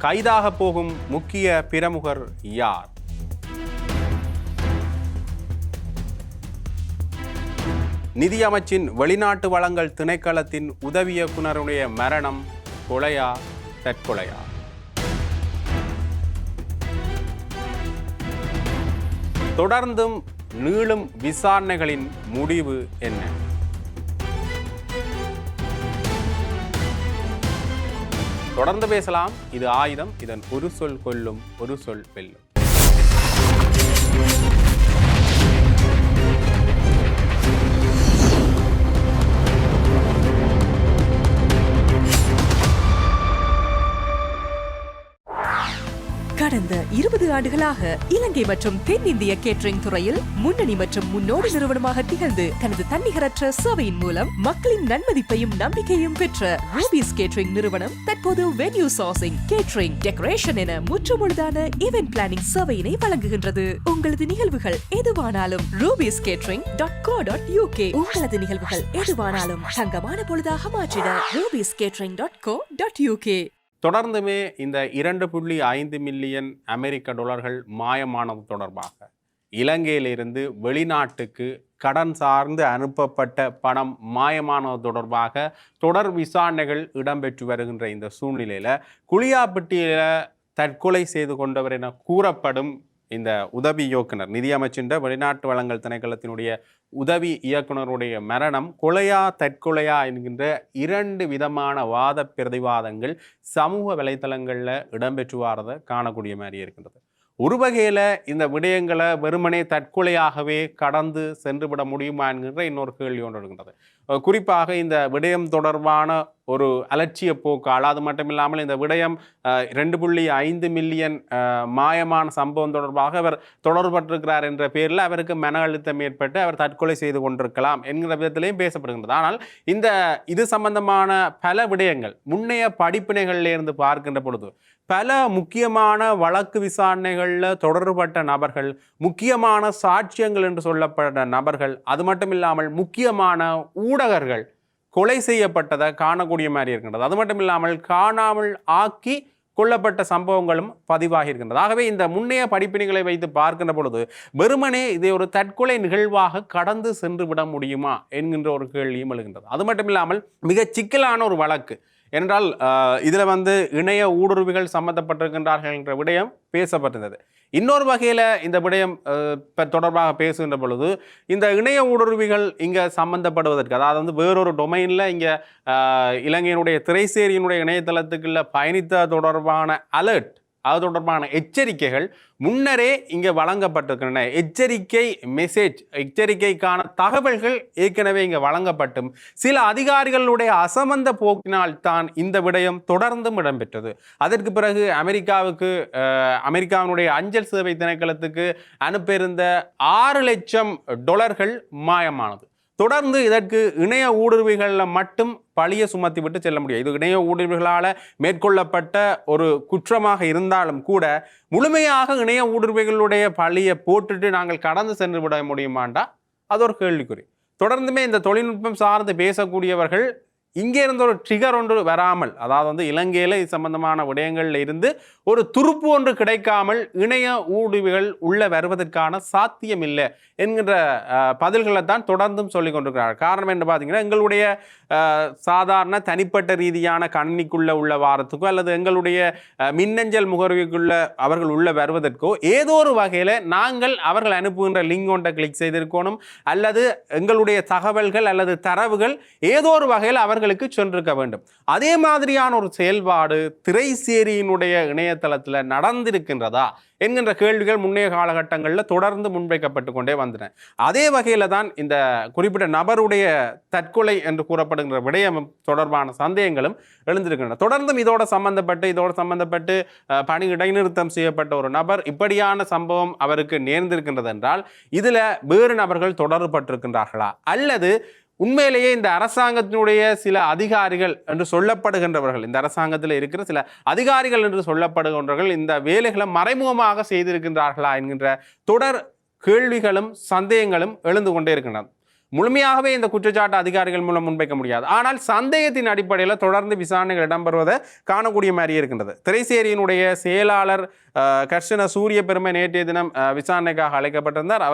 கைதாக போகும் முக்கிய பிரமுகர் யார்? நிதியமைச்சின் வெளிநாட்டு வளங்கள் திணைக்களத்தின் உதவி இயக்குனருடைய மரணம் கொலையா தற்கொலையா? தொடர்ந்தும் நீளும் விசாரணைகளின் முடிவு என்ன? தொடர்ந்து பேசலாம். இது ஆயுதம். இதன் ஒரு சொல் கொல்லும், ஒரு சொல் வெல்லும். கடந்த 20 ஆண்டுகளாக இலங்கை மற்றும் தென்னிந்திய கேட்டரிங் துறையில் முன்னணி மற்றும் முன்னோடி நிறுவனமாக திகழ்ந்து தனது தன்னிகரற்ற சேவையின் மூலம் மக்களின் நன்மதிப்பையும் நம்பிக்கையும் பெற்ற ரூபீஸ் கேட்டரிங் நிறுவனம் தற்போது வென்யூ சோர்சிங், கேட்டரிங், டெக்கரேஷன் என முற்றுமுழுதான ஈவென்ட் பிளானிங் சேவையினை வழங்குகின்றது. உங்களது நிகழ்வுகள் எதுவானாலும் rubiescatering.co.uk. உங்களது நிகழ்வுகள் எதுவானாலும் தங்கமான பொழுதாக மாற்றிட rubiescatering.co.uk. தொடர்ந்துமே இந்த 2.5 மில்லியன் அமெரிக்க டாலர்கள் மாயமானது தொடர்பாக இலங்கையிலிருந்து வெளிநாட்டுக்கு கடன் சார்ந்து அனுப்பப்பட்ட பணம் மாயமானது தொடர்பாக தொடர் விசாரணைகள் இடம்பெற்று வருகின்ற இந்த சூழ்நிலையில் குளியாப்பட்டியில் தற்கொலை செய்து கொண்டவர் என கூறப்படும் இந்த உதவி இயக்குனர், நிதியமைச்சின் வெளிநாட்டு வளங்கள் திணைக்களத்தினுடைய உதவி இயக்குனருடைய மரணம் கொலையா தற்கொலையா என்கின்ற 2 விதமான வாத பிரதிவாதங்கள் சமூக வலைத்தளங்களில் இடம்பெற்று வரதை காணக்கூடிய மாதிரி இருக்கின்றது. ஒரு வகையில் இந்த விடயங்களை வெறுமனே தற்கொலையாகவே கடந்து சென்றுவிட முடியுமா என்கின்ற இன்னொரு கேள்வி ஒன்று இருக்கின்றது. குறிப்பாக இந்த விடயம் தொடர்பான ஒரு அலட்சிய போக்கால், அது மட்டும் இல்லாமல் இந்த விடயம் 2.5 மில்லியன் மாயமான சம்பவம் தொடர்பாக அவர் தொடர்பட்டிருக்கிறார் என்ற பேரில் அவருக்கு மன அழுத்தம் ஏற்பட்டு அவர் தற்கொலை செய்து கொண்டிருக்கலாம் என்கிற விதத்திலையும் பேசப்படுகின்றது. ஆனால் இது சம்பந்தமான பல விடயங்கள் முன்னைய படிப்பினைகளிலிருந்து பார்க்கின்ற பொழுது பல முக்கியமான வழக்கு விசாரணைகளில் தொடர்பட்ட நபர்கள், முக்கியமான சாட்சியங்கள் என்று சொல்லப்பட்ட நபர்கள், அது மட்டும் இல்லாமல் முக்கியமான ஊடகர்கள் கொலை செய்யப்பட்டதை காணக்கூடிய மாதிரி இருக்கின்றது. அது மட்டும் இல்லாமல் காணாமல் ஆக்கி கொல்லப்பட்ட சம்பவங்களும் பதிவாகி இருக்கின்றது. ஆகவே இந்த முன்னைய படிப்பினைகளை வைத்து பார்க்கின்ற பொழுது வெறுமனே இதை ஒரு தற்கொலை நிகழ்வாக கடந்து சென்று விட முடியுமா என்கின்ற ஒரு கேள்வியும் எழுகின்றது. அது மட்டும் இல்லாமல் மிக சிக்கலான ஒரு வழக்கு என்றால் இதில் இணைய ஊடுருவிகள் சம்பந்தப்பட்டிருக்கின்றார்கள் என்ற விடயம் பேசப்பட்டிருந்தது. இன்னொரு வகையில் இந்த விடயம் தொடர்பாக பேசுகின்ற பொழுது இந்த இணைய ஊடுருவிகள் இங்கே சம்பந்தப்படுவதற்கு, அதாவது வேறொரு டொமைனில் இங்கே இலங்கையினுடைய திரைசேரியினுடைய இணையதளத்துக்குள்ள பயணித்த தொடர்பான அலர்ட், அது தொடர்பான எச்சரிக்கைகள் முன்னரே இங்கே வழங்கப்பட்டிருக்கின்றன. எச்சரிக்கை மெசேஜ், எச்சரிக்கைக்கான தகவல்கள் ஏற்கனவே இங்கே வழங்கப்பட்டும் சில அதிகாரிகளுடைய அசமந்த போக்கினால் தான் இந்த விடயம் தொடர்ந்தும் இடம்பெற்றது. அதற்கு பிறகு அமெரிக்காவினுடைய அஞ்சல் சேவை திணைக்களத்துக்கு அனுப்பியிருந்த $6 லட்சம் மாயமானது. தொடர்ந்து இதற்கு இணைய ஊடுருவிகளில் மட்டும் பழியை சுமத்தி விட்டு செல்ல முடியாது. இது இணைய ஊடுருவிகளால் மேற்கொள்ளப்பட்ட ஒரு குற்றமாக இருந்தாலும் கூட முழுமையாக இணைய ஊடுருவிகளுடைய பழியை போட்டுட்டு நாங்கள் கடந்து சென்று விட முடியுமாண்டா அது ஒரு கேள்விக்குறி. தொடர்ந்துமே இந்த தொழில்நுட்பம் சார்ந்து பேசக்கூடியவர்கள் இங்கே இருந்த ஒரு ட்ரிகர் ஒன்று வராமல், அதாவது இலங்கையில் இது சம்பந்தமான விடயங்களில் இருந்து ஒரு துருப்பு ஒன்று கிடைக்காமல் இணைய ஊடுருவிகள் உள்ள வருவதற்கான சாத்தியம் இல்லை என்கின்ற பதில்களை தான் தொடர்ந்தும் சொல்லிக் கொண்டிருக்கிறார்கள். காரணம் என்று பார்த்தீங்கன்னா, எங்களுடைய சாதாரண தனிப்பட்ட ரீதியான கணினிக்குள்ள உள்ள வாரத்துக்கோ அல்லது எங்களுடைய மின்னஞ்சல் முகர்விக்குள்ள அவர்கள் உள்ள வருவதற்கோ ஏதோ ஒரு வகையில் நாங்கள் அவர்கள் அனுப்புகின்ற லிங்க் ஒன்றை கிளிக் செய்திருக்கணும், அல்லது எங்களுடைய தகவல்கள் அல்லது தரவுகள் ஏதோ ஒரு வகையில் அவர்களுக்கு சென்றிருக்க வேண்டும். அதே மாதிரியான ஒரு செயல்பாடு திரைசேரியினுடைய இணையதளத்தில் நடந்திருக்கின்றதா என்கின்ற கேள்விகள் முன்னைய காலகட்டங்களில் தொடர்ந்து முன்வைக்கப்பட்டு கொண்டே வந்தன. அதே வகையில் தான் இந்த குறிப்பிட்ட நபருடைய தற்கொலை என்று கூறப்படுகின்ற விடயம் தொடர்பான சந்தேகங்களும் எழுந்திருக்கின்றன. தொடர்ந்தும் இதோடு சம்பந்தப்பட்டு பணி இடைநிறுத்தம் செய்யப்பட்ட ஒரு நபர் இப்படியான சம்பவம் அவருக்கு நேர்ந்திருக்கின்றது என்றால் இதில் வேறு நபர்கள் தொடர்புபட்டிருக்கின்றார்களா, அல்லது உண்மையிலேயே இந்த அரசாங்கத்தினுடைய சில அதிகாரிகள் என்று சொல்லப்படுகின்றவர்கள், இந்த அரசாங்கத்தில் இருக்கிற சில அதிகாரிகள் என்று சொல்லப்படுகின்றவர்கள் இந்த வேலைகளை மறைமுகமாக செய்திருக்கின்றார்களா என்கின்ற தொடர் கேள்விகளும் சந்தேகங்களும் எழுந்து கொண்டே இருக்கின்றன. முழுமையாகவே இந்த குற்றச்சாட்டு அதிகாரிகள் மூலம் முன்வைக்க முடியாது. ஆனால் சந்தேகத்தின் அடிப்படையில் தொடர்ந்து விசாரணைகள் இடம்பெறுவதை காணக்கூடிய மாதிரி இருக்கின்றது. திரைசேரியினுடைய செயலாளர் கர்ஷன சூரிய பெருமை நேற்றைய தினம் விசாரணைக்காக அழைக்கப்பட்டிருந்தார்.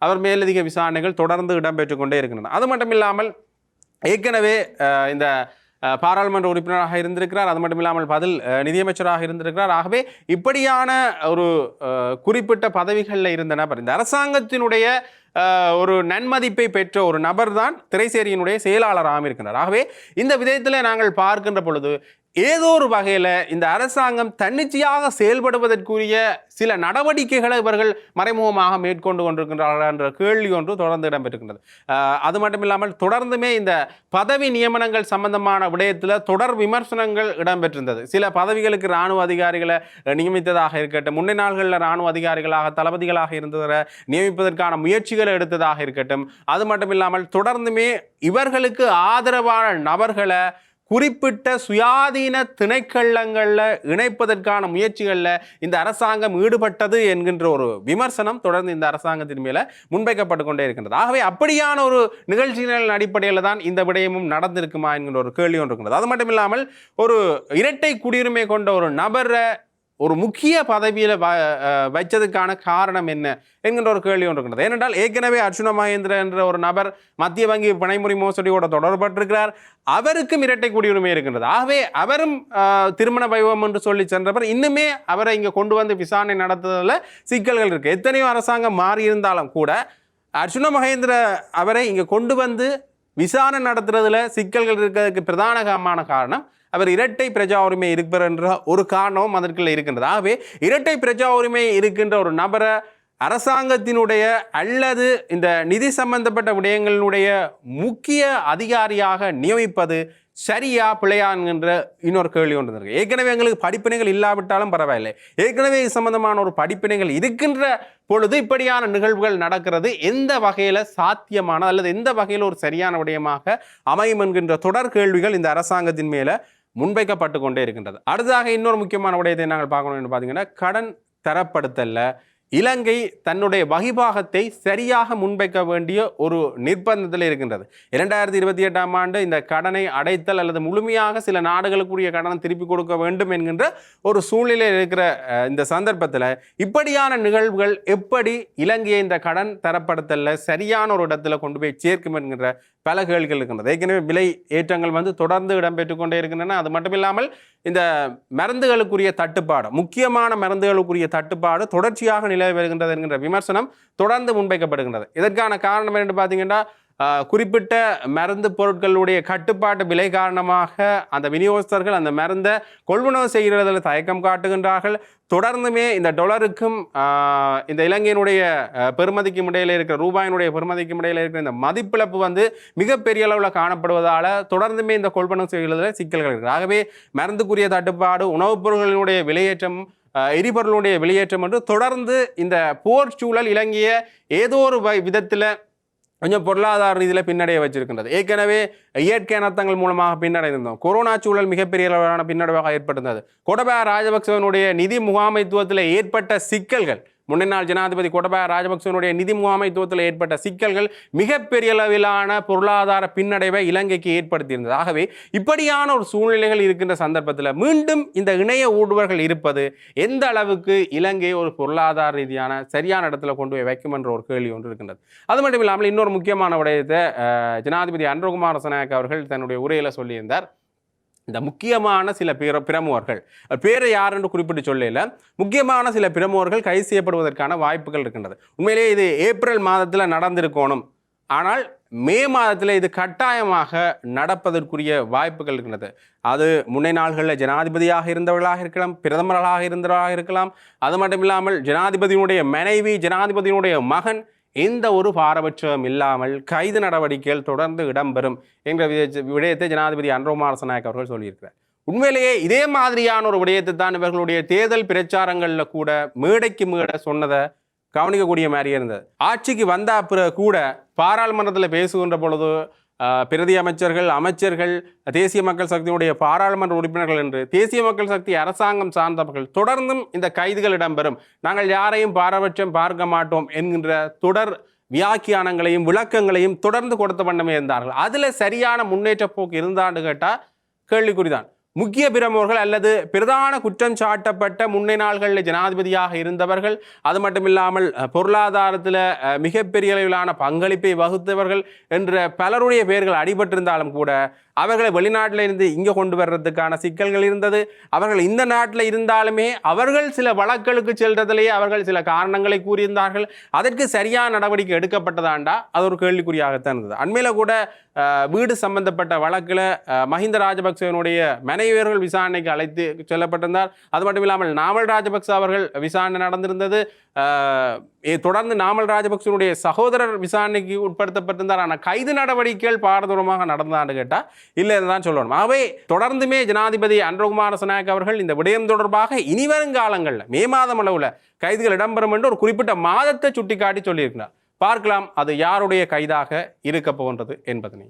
அவர் மேலதிக விசாரணைகள் தொடர்ந்து இடம்பெற்றுக் கொண்டே இருக்கின்றன. அது மட்டும் இல்லாமல் ஏற்கனவே இந்த பாராளுமன்ற உறுப்பினராக இருந்திருக்கிறார். அது மட்டும் இல்லாமல் பதில் நிதியமைச்சராக இருந்திருக்கிறார். ஆகவே இப்படியான ஒரு குறிப்பிட்ட பதவிகளில் இருந்த நபர், இந்த அரசாங்கத்தினுடைய ஒரு நன்மதிப்பை பெற்ற ஒரு நபர் தான் திரைசேரியினுடைய செயலாளராக இருக்கின்றார். ஆகவே இந்த விதத்தில் நாங்கள் பார்க்கின்ற பொழுது ஏதோ ஒரு வகையில் இந்த அரசாங்கம் தன்னிச்சையாக செயல்படுவதற்குரிய சில நடவடிக்கைகளை இவர்கள் மறைமுகமாக மேற்கொண்டு கொண்டிருக்கின்றார்கள் என்ற கேள்வி ஒன்று தொடர்ந்து இடம்பெற்றிருக்கின்றது. அது மட்டும் இல்லாமல் தொடர்ந்துமே இந்த பதவி நியமனங்கள் சம்பந்தமான விடயத்தில் தொடர் விமர்சனங்கள் இடம்பெற்றிருந்தது. சில பதவிகளுக்கு இராணுவ அதிகாரிகளை நியமித்ததாக இருக்கட்டும், முன்னே நாள்களில் இராணுவ அதிகாரிகளாக தளபதிகளாக இருந்தவரை நியமிப்பதற்கான முயற்சிகளை எடுத்ததாக இருக்கட்டும், அது மட்டும் இல்லாமல் தொடர்ந்துமே இவர்களுக்கு ஆதரவான நபர்களை குறிப்பிட்ட சுயாதீன திணைக்களங்களில் இணைப்பதற்கான முயற்சிகளில் இந்த அரசாங்கம் ஈடுபட்டது என்கின்ற ஒரு விமர்சனம் தொடர்ந்து இந்த அரசாங்கத்தின் மேலே முன்வைக்கப்பட்டு கொண்டே இருக்கின்றது. ஆகவே அப்படியான ஒரு நிகழ்ச்சிகளின் அடிப்படையில் தான் இந்த விடயமும் நடந்திருக்குமா என்கின்ற ஒரு கேள்வி ஒன்று இருக்கின்றது. அது மட்டும் இல்லாமல் ஒரு இரட்டை குடியுரிமை கொண்ட ஒரு நபரை ஒரு முக்கிய பதவியில் வைச்சதுக்கான காரணம் என்ன என்கின்ற ஒரு கேள்வி ஒன்று இருக்கின்றது. ஏனென்றால் ஏற்கனவே அர்ச்சுன மகேந்திர என்ற ஒரு நபர் மத்திய வங்கி பிணைமுறை மோசடியோடு தொடர்பட்டிருக்கிறார். அவருக்கும் இரட்டை குடியுரிமை இருக்கின்றது. ஆகவே அவரும் திருமண வைபவம் என்று சொல்லி சென்றவர் இன்னுமே அவரை இங்கே கொண்டு வந்து விசாரணை நடத்துவதில் சிக்கல்கள் இருக்குது. எத்தனையோ அரசாங்கம் மாறியிருந்தாலும் கூட அர்ச்சுன மகேந்திர அவரை இங்கே கொண்டு வந்து விசாரணை நடத்துறதுல சிக்கல்கள் இருக்கிறதுக்கு பிரதானமான காரணம் அவர் இரட்டை பிரஜா உரிமை இருப்பார் என்ற ஒரு காரணமும் அதற்குள்ள இருக்கின்றது. ஆகவே இரட்டை பிரஜா உரிமை இருக்கின்ற ஒரு நபரை அரசாங்கத்தினுடைய அல்லது இந்த நிதி சம்பந்தப்பட்ட விடயங்களினுடைய முக்கிய அதிகாரியாக நியமிப்பது சரியா பிழையா என்கின்ற இன்னொரு கேள்வி ஒன்று இருக்கு. ஏற்கனவே எங்களுக்கு படிப்பினைகள் இல்லாவிட்டாலும் பரவாயில்லை, ஏற்கனவே இது சம்பந்தமான ஒரு படிப்பினைகள் இருக்கின்ற பொழுது இப்படியான நிகழ்வுகள் நடக்கிறது எந்த வகையில் சாத்தியமான அல்லது எந்த வகையில் ஒரு சரியான விடயமாக அமையும் என்கின்ற தொடர் கேள்விகள் இந்த அரசாங்கத்தின் மேலே முன்வைக்கப்பட்டு கொண்டே இருக்கின்றது. அடுத்ததாக இன்னொரு முக்கியமான விடயத்தை நாங்கள் பார்க்கணும்னு பார்த்தீங்கன்னா, கடன் தரப்படுத்தல்ல இலங்கை தன்னுடைய வகிபாகத்தை சரியாக முன்வைக்க வேண்டிய ஒரு நிர்பந்தத்தில் இருக்கின்றது. 2028ஆம் ஆண்டு இந்த கடனை அடைத்தல் அல்லது முழுமையாக சில நாடுகளுக்குரிய கடனை திருப்பி கொடுக்க வேண்டும் என்கின்ற ஒரு சூழ்நிலையில் இருக்கிற இந்த சந்தர்ப்பத்தில் இப்படியான நிகழ்வுகள் எப்படி இலங்கையை இந்த கடன் தரப்படுத்தல சரியான ஒரு இடத்துல கொண்டு போய் சேர்க்கும் என்கின்ற பல கேள்விகள் இருக்கின்றது. ஏற்கனவே விலை ஏற்றங்கள் தொடர்ந்து இடம்பெற்றுக் கொண்டே இருக்கின்றன. அது மட்டும் இல்லாமல் இந்த மருந்துகளுக்குரிய தட்டுப்பாடு, முக்கியமான மருந்துகளுக்குரிய தட்டுப்பாடு தொடர்ச்சியாக நிலவி வருகின்றது என்கின்ற விமர்சனம் தொடர்ந்து முன்வைக்கப்படுகின்றது. இதற்கான காரணம் என்று பார்த்தீங்கன்னா, குறிப்பிட்ட மருந்து பொருட்களுடைய கட்டுப்பாட்டு விலை காரணமாக அந்த விநியோகஸ்தர்கள் அந்த மருந்தை கொள்வனவு செய்கிறதில் தயக்கம் காட்டுகின்றார்கள். தொடர்ந்துமே இந்த டொலருக்கும் இந்த இலங்கையினுடைய பெறுமதிக்கும் இடையில் இருக்கிற ரூபாயினுடைய பெறுமதிக்கும் இடையில் இருக்கிற இந்த மதிப்பிழப்பு மிகப்பெரிய அளவில் காணப்படுவதால் தொடர்ந்துமே இந்த கொள்வனவு செய்கிறதில் சிக்கல்கள் இருக்குது. ஆகவே மருந்துக்குரிய தட்டுப்பாடு, உணவுப் பொருட்களினுடைய விலையேற்றம், எரிபொருளுடைய வெளியேற்றம் என்று தொடர்ந்து இந்த போர் சூழல் இலங்கையை ஏதோ ஒரு விதத்தில் கொஞ்சம் பொருளாதார ரீதியில் பின்னடைய வச்சிருக்கின்றது. ஏற்கனவே இயற்கை அனர்த்தங்கள் மூலமாக பின்னடைந்திருந்தோம். கொரோனா சூழல் மிகப்பெரிய அளவிலான பின்னடைவாக ஏற்பட்டிருந்தது. கோட்டபாய ராஜபக்சவனுடைய நிதி முகாமைத்துவத்தில் ஏற்பட்ட சிக்கல்கள், முன்னாள் ஜனாதிபதி கோட்டபாய ராஜபக்சவனுடைய நிதி முகாமைத்துவத்தில் ஏற்பட்ட சிக்கல்கள் மிகப்பெரிய அளவிலான பொருளாதார பின்னடைவை இலங்கைக்கு ஏற்படுத்தியிருந்தது. ஆகவே இப்படியான ஒரு சூழ்நிலைகள் இருக்கின்ற சந்தர்ப்பத்தில் மீண்டும் இந்த இணைய ஊடுருவல்கள் இருப்பது எந்த அளவுக்கு இலங்கை ஒரு பொருளாதார ரீதியான சரியான இடத்துல கொண்டு போய் வைக்கும் என்ற ஒரு கேள்வி ஒன்று இருக்கின்றது. அது மட்டும் இல்லாமல் இன்னொரு முக்கியமான விடயத்தை ஜனாதிபதி அனுரகுமார திசாநாயக்க அவர்கள் தன்னுடைய உரையில் சொல்லியிருந்தார். இந்த முக்கியமான சில பிரமுகர்கள், பேரை யார் என்று குறிப்பிட்டு சொல்லல, முக்கியமான சில பிரமுகர்கள் கைது செய்யப்படுவதற்கான வாய்ப்புகள் இருக்கின்றது. உண்மையிலேயே இது ஏப்ரல் மாதத்தில் நடந்திருக்கணும், ஆனால் மே மாதத்தில் இது கட்டாயமாக நடப்பதற்குரிய வாய்ப்புகள் இருக்கின்றது. அது முன்னே நாள்களில் ஜனாதிபதியாக இருந்தவர்களாக இருக்கலாம், பிரதமர்களாக இருந்தவர்களாக இருக்கலாம். அது மட்டும் இல்லாமல் ஜனாதிபதியினுடைய மனைவி, ஜனாதிபதியினுடைய மகன், எந்த ஒரு பாரபட்சம் இல்லாமல் கைது நடவடிக்கைகள் தொடர்ந்து இடம்பெறும் என்ற விடயத்தை ஜனாதிபதி அனுரகுமார திசாநாயக்க அவர்கள் சொல்லியிருக்கிறார். உண்மையிலேயே இதே மாதிரியான ஒரு விடயத்தை தான் இவர்களுடைய தேர்தல் பிரச்சாரங்களில் கூட மேடைக்கு மேடை சொன்னதை கவனிக்கக்கூடிய மாதிரியே இருந்தது. ஆட்சிக்கு வந்த பிறகு கூட பாராளுமன்றத்தில் பேசுகின்ற பொழுது பிரதி அமைச்சர்கள், தேசிய மக்கள் சக்தியினுடைய பாராளுமன்ற உறுப்பினர்கள் என்று தேசிய மக்கள் சக்தி அரசாங்கம் சார்ந்தவர்கள் தொடர்ந்தும் இந்த கைதுகள் இடம்பெறும், நாங்கள் யாரையும் பாரபட்சம் பார்க்க மாட்டோம் என்கின்ற தொடர் வியாக்கியானங்களையும் விளக்கங்களையும் தொடர்ந்து கொடுத்த வண்ணமே இருந்தார்கள். அதில் சரியான முன்னேற்ற போக்கு இருந்தான்னு கேட்டால் கேள்விக்குறிதான். முக்கிய பிரமுகர்கள் அல்லது பிரதான குற்றம் சாட்டப்பட்ட முன்னை நாள்களில் ஜனாதிபதியாக இருந்தவர்கள், அது மட்டுமில்லாமல் பொருளாதாரத்தில் மிகப்பெரிய அளவிலான பங்களிப்பை வகுத்தவர்கள் என்ற பலருடைய பெயர்கள் அடிபட்டிருந்தாலும் கூட அவர்களை வெளிநாட்டில் இருந்து இங்கே கொண்டு வர்றதுக்கான சிக்கல்கள் இருந்தது. அவர்கள் இந்த நாட்டில் இருந்தாலுமே அவர்கள் சில வழக்குகளுக்கு செல்றதிலேயே அவர்கள் சில காரணங்களை கூறியிருந்தார்கள். அதற்கு சரியான நடவடிக்கை எடுக்கப்பட்டதாண்டா அது ஒரு கேள்விக்குறியாகத்தான் இருந்தது. அண்மையில் கூட வீடு சம்பந்தப்பட்ட வழக்கில் மஹிந்த ராஜபக்சவனுடைய மனைவியர்கள் விசாரணைக்கு அழைத்து செல்லப்பட்டிருந்தார். அது மட்டும் இல்லாமல் நாமல் ராஜபக்ச அவர்கள் விசாரணை நடந்திருந்தது. தொடர்ந்து நாமல் ராஜபக்சனுடைய சகோதரர் விசாரணைக்கு உட்படுத்தப்பட்டிருந்தார். ஆனால் கைது நடவடிக்கைகள் பாரதூரமாக நடந்தான்னு கேட்டால் இல்லைன்னு தான் சொல்லணும். ஆகவே தொடர்ந்துமே ஜனாதிபதி அனுரகுமார திசாநாயக்க அவர்கள் இந்த விடயம் தொடர்பாக இனிவரும் காலங்களில் மே மாதம் அளவில் கைதுகள் இடம்பெறும் என்று ஒரு குறிப்பிட்ட மாதத்தை சுட்டிக்காட்டி சொல்லியிருக்கிறார். பார்க்கலாம் அது யாருடைய கைதாக இருக்க போகின்றது என்பதனை.